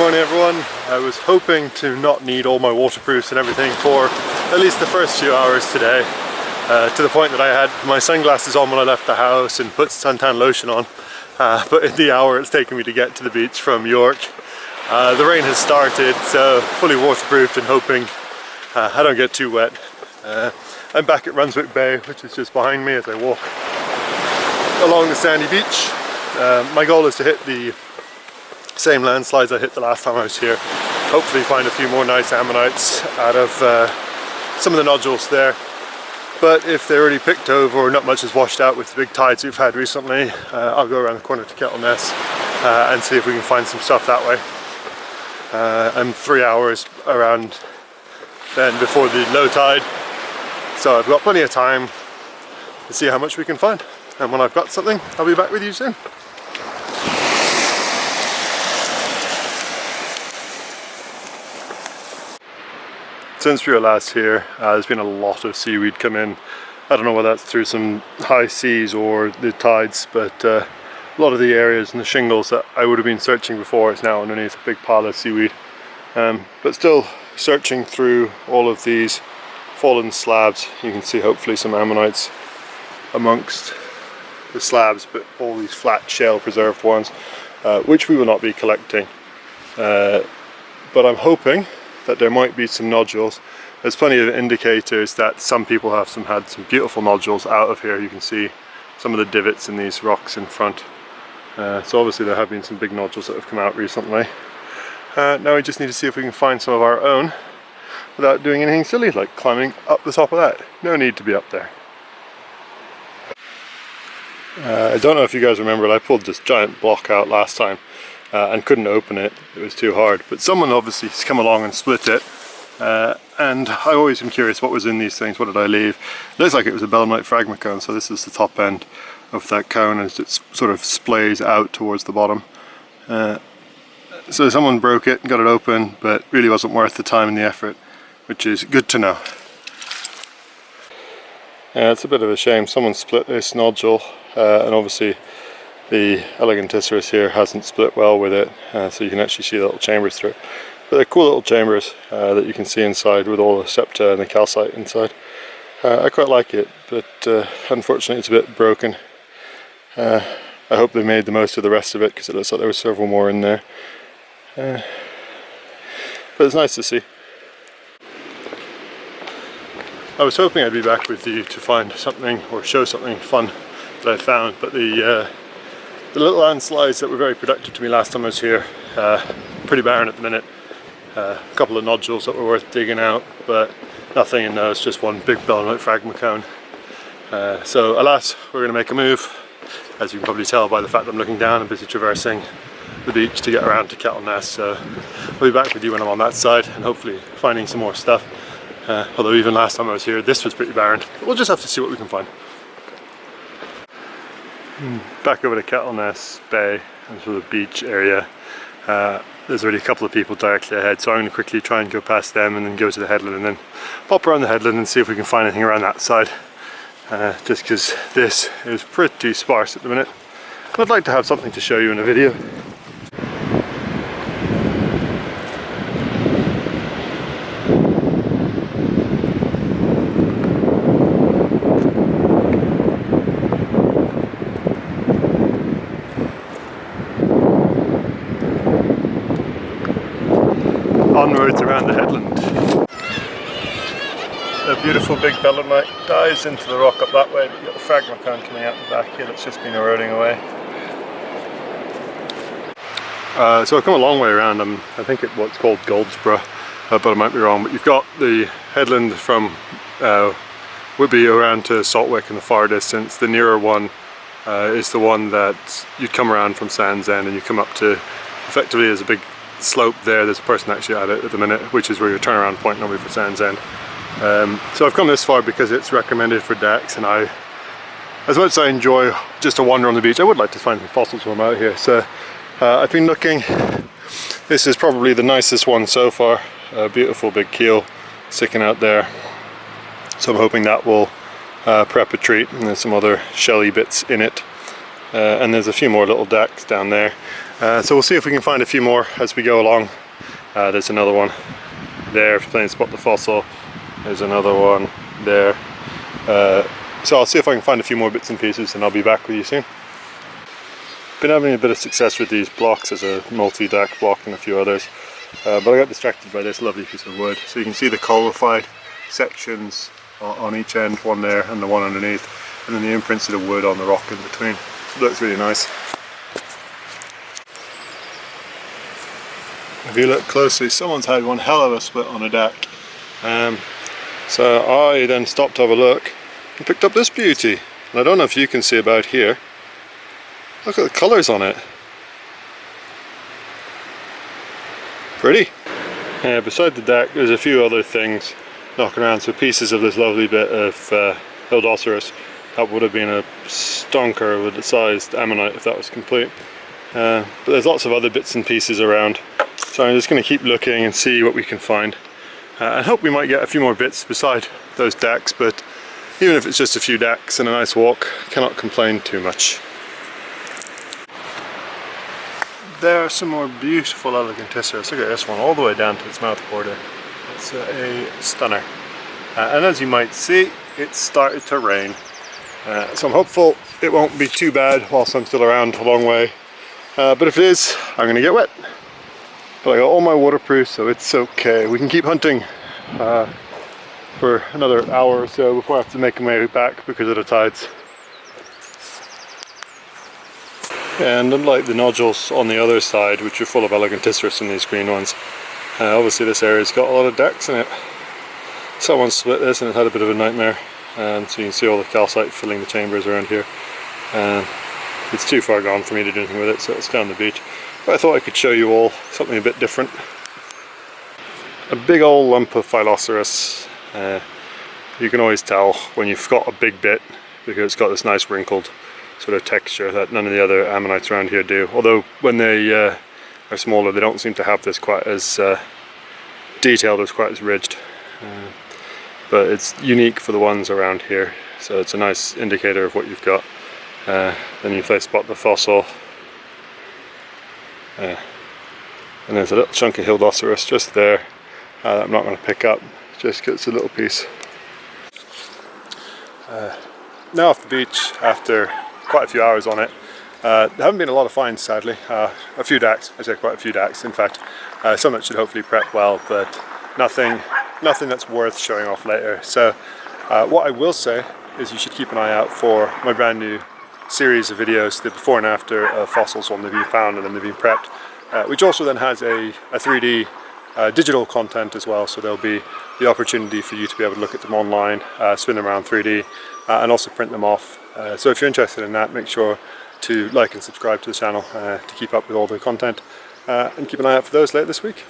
morning everyone. I was hoping to not need all my waterproofs and everything for at least the first few hours today, to the point that I had my sunglasses on when I left the house and put suntan lotion on, but in the hour it's taken me to get to the beach from York, the rain has started, so fully waterproofed and hoping I don't get too wet. I'm back at Runswick Bay, which is just behind me as I walk along the sandy beach. My goal is to hit the same landslides I hit the last time I was here. Hopefully find a few more nice ammonites out of some of the nodules there. But if they're already picked over or not much has washed out with the big tides we've had recently, I'll go around the corner to Kettleness and see if we can find some stuff that way. I'm 3 hours around then before the low tide, so I've got plenty of time to see how much we can find. And when I've got something, I'll be back with you soon. Since we were last here, there's been a lot of seaweed come in. I don't know whether that's through some high seas or the tides, but a lot of the areas and the shingles that I would have been searching before is now underneath a big pile of seaweed. But still searching through all of these fallen slabs, you can see hopefully some ammonites amongst the slabs, but all these flat shale preserved ones, which we will not be collecting. But I'm hoping that there might be some nodules. There's plenty of indicators that some people have had some beautiful nodules out of here. You can see some of the divots in these rocks in front. So obviously there have been some big nodules that have come out recently. Now we just need to see if we can find some of our own without doing anything silly like climbing up the top of that. No need to be up there. I don't know if you guys remember, but I pulled this giant block out last time and couldn't open it. It was too hard. But someone obviously has come along and split it. And I always am curious what was in these things. What did I leave? It looks like it was a belemnite fragment cone. So this is the top end of that cone as it sort of splays out towards the bottom. So someone broke it and got it open, but really wasn't worth the time and the effort, which is good to know. It's a bit of a shame. Someone split this nodule, and obviously the elegantissirus here hasn't split well with it, so you can actually see the little chambers through it. But they're cool little chambers that you can see inside with all the septa and the calcite inside. I quite like it, but unfortunately it's a bit broken. I hope they made the most of the rest of it, because it looks like there were several more in there. But it's nice to see. I was hoping I'd be back with you to find something or show something fun that I found, but the little landslides that were very productive to me last time I was here, pretty barren at the minute. A couple of nodules that were worth digging out, but nothing in those, just one big belemnite fragment cone. So alas, we're going to make a move, as you can probably tell by the fact that I'm looking down and busy traversing the beach to get around to Kettleness. So I'll be back with you when I'm on that side and hopefully finding some more stuff. Although even last time I was here, this was pretty barren. But we'll just have to see what we can find. Back over to Kettleness Bay, and sort of the beach area. There's already a couple of people directly ahead, so I'm going to quickly try and go past them and then go to the headland and then pop around the headland and see if we can find anything around that side. Just because this is pretty sparse at the minute. I'd like to have something to show you in a video. Onwards around the headland. A beautiful big belemnite dives into the rock up that way, but you've got the fragment cone coming out the back here that's just been eroding away. So I've come a long way around. I think it's what's called Goldsborough, but I might be wrong. But you've got the headland from Whitby around to Saltwick in the far distance. The nearer one is the one that you'd come around from Sands End and you come up to. Effectively there's a big slope there. There's a person actually at it at the minute, which is where your turnaround point normally for Sands End. So I've come this far because it's recommended for decks, and as much as I enjoy just a wander on the beach, I would like to find some fossils when I'm out here. So I've been looking. This is probably the nicest one so far. A beautiful big keel sticking out there. So I'm hoping that will prep a treat, and there's some other shelly bits in it. and there's a few more little decks down there. So we'll see if we can find a few more as we go along. There's another one there, if you're playing Spot the Fossil. There's another one there. So I'll see if I can find a few more bits and pieces, and I'll be back with you soon. Been having a bit of success with these blocks as a multi-deck block and a few others, but I got distracted by this lovely piece of wood. So you can see the colourified sections on each end, one there and the one underneath, and then the imprints of the wood on the rock in between. It looks really nice. If you look closely, someone's had one hell of a split on a deck. So I then stopped to have a look and picked up this beauty. And I don't know if you can see about here. Look at the colours on it. Pretty. Beside the deck there's a few other things knocking around. So pieces of this lovely bit of Hildoceras. That would have been a stonker with the sized ammonite if that was complete. But there's lots of other bits and pieces around. So I'm just going to keep looking and see what we can find. I hope we might get a few more bits beside those decks, but even if it's just a few decks and a nice walk, cannot complain too much. There are some more beautiful Eleganticeras. Look at this one, all the way down to its mouth border. It's a stunner. And as you might see, it's started to rain. So I'm hopeful it won't be too bad whilst I'm still around a long way. But if it is, I'm going to get wet. But I got all my waterproof, so it's okay. We can keep hunting for another hour or so before I have to make my way back because of the tides. And unlike the nodules on the other side, which are full of Eleganticeras and these green ones, obviously this area's got a lot of decks in it. Someone split this and it had a bit of a nightmare. And so you can see all the calcite filling the chambers around here. It's too far gone for me to do anything with it, so it's down the beach. But I thought I could show you all something a bit different. A big old lump of Phyloceras. You can always tell when you've got a big bit because it's got this nice wrinkled sort of texture that none of the other ammonites around here do. Although when they are smaller, they don't seem to have this quite as detailed, as quite as ridged. But it's unique for the ones around here, so it's a nice indicator of what you've got. Then you play Spot the Fossil. And there's a little chunk of Hildoceras just there that I'm not going to pick up, just because it's a little piece. Now off the beach after quite a few hours on it. There haven't been a lot of finds, sadly. A few dacks, I say quite a few dacks in fact. Some that should hopefully prep well, but nothing that's worth showing off later. So what I will say is you should keep an eye out for my brand new series of videos, the before and after fossils when they've been found and then they've been prepped, which also then has a 3D digital content as well, so there'll be the opportunity for you to be able to look at them online, spin them around 3D, and also print them off. So if you're interested in that, make sure to like and subscribe to the channel to keep up with all the content, and keep an eye out for those later this week.